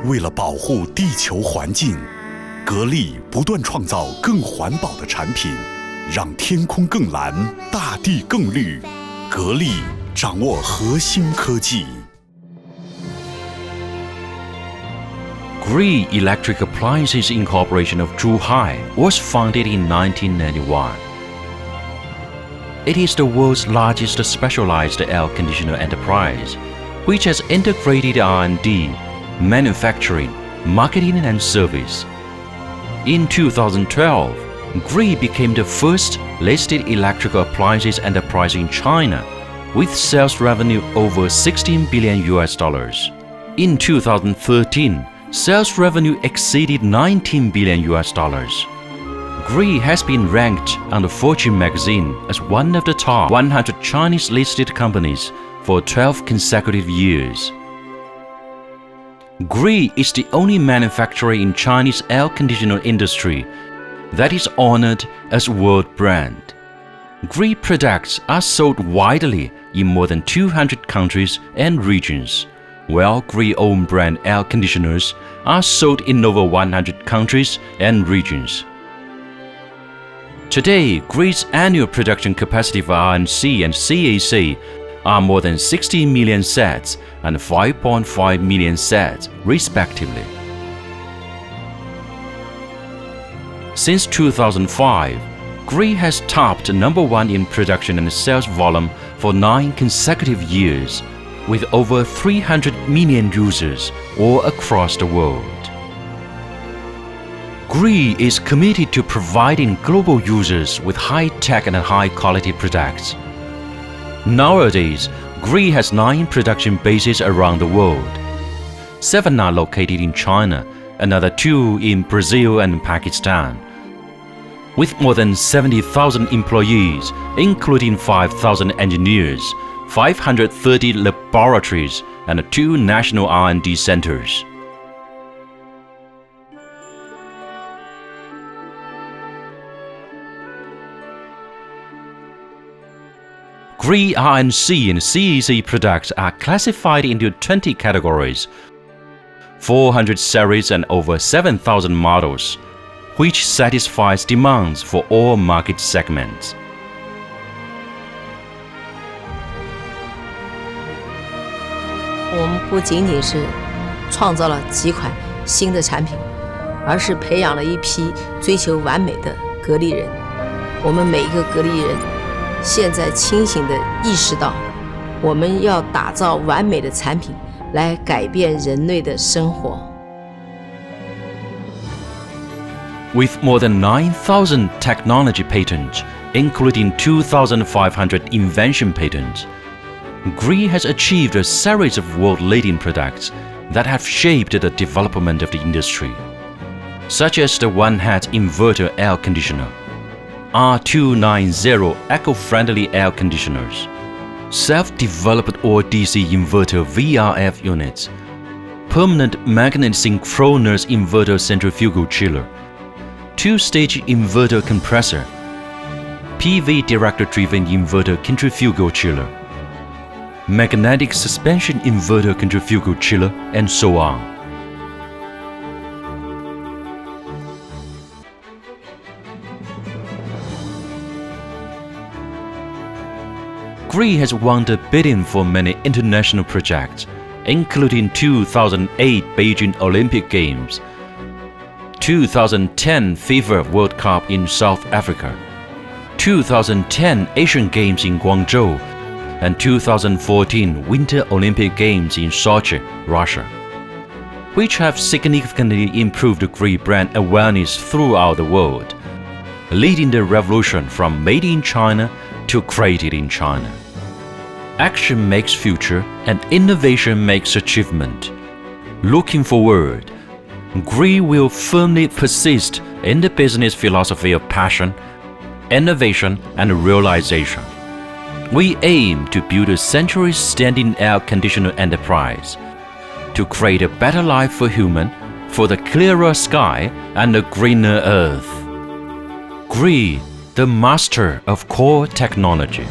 为了保护地球环境，格力不断创造更环保的产品，让天空更蓝，大地更绿。格力掌握核心科技。Gree Electric Appliances Inc of Zhuhai was founded in 1991. It is the world's largest specialized air conditioner enterprise, which has integrated R&D, manufacturing, marketing and service. In 2012, Gree became the first listed electrical appliances enterprise in China, with sales revenue over $16 billion. In 2013, sales revenue exceeded $19 billion. Gree has been ranked on the Fortune magazine as one of the top 100 Chinese-listed companies for 12 consecutive years. Gree is the only manufacturer in Chinese air conditioner industry that is honored as world brand. Gree products are sold widely in more than 200 countries and regions, while Gree own brand air conditioners are sold in over 100 countries and regions. Today, Gree's annual production capacity for RNC and CAC are more than 60 million sets and 5.5 million sets, respectively. Since 2005, Gree has topped #1 in production and sales volume for 9 consecutive years, with over 300 million users all across the world. Gree is committed to providing global users with high-tech and high-quality products. Nowadays, Gree has 9 production bases around the world. 7 are located in China, another 2 in Brazil and Pakistan. With more than 70,000 employees, including 5,000 engineers, 530 laboratories, and 2 national R&D centers. Gree RNC and CAC products are classified into 20 categories, 400 series and over 7,000 models, which satisfies demands for all market segments. 我们不仅仅是创造了几款新的产品，而是培养了一批追求完美的格力人。我们每一个格力人现在清醒地意识到，我们要打造完美的产品来改变人类的生活。With more than 9,000 technology patents, including 2,500 invention patents, Gree has achieved a series of world-leading products that have shaped the development of the industry, such as the one-hat inverter air conditioner, R290 eco-friendly air conditioners, self-developed all-DC inverter VRF units, permanent magnet synchronous inverter centrifugal chiller, 2-stage inverter compressor, PV director-driven inverter centrifugal chiller, magnetic suspension inverter centrifugal chiller, and so on. Gree has won the bidding for many international projects, including 2008 Beijing Olympic Games, 2010 FIFA World Cup in South Africa, 2010 Asian Games in Guangzhou, and 2014 Winter Olympic Games in Sochi, Russia, which have significantly improved Gree brand awareness throughout the world, leading the revolution from Made in China to Created in China. Action makes future and innovation makes achievement. Looking forward, Gree will firmly persist in the business philosophy of passion, innovation, and realization. We aim to build a century-standing air conditioner enterprise, to create a better life for human, for the clearer sky and a greener earth. Gree, the master of core technology.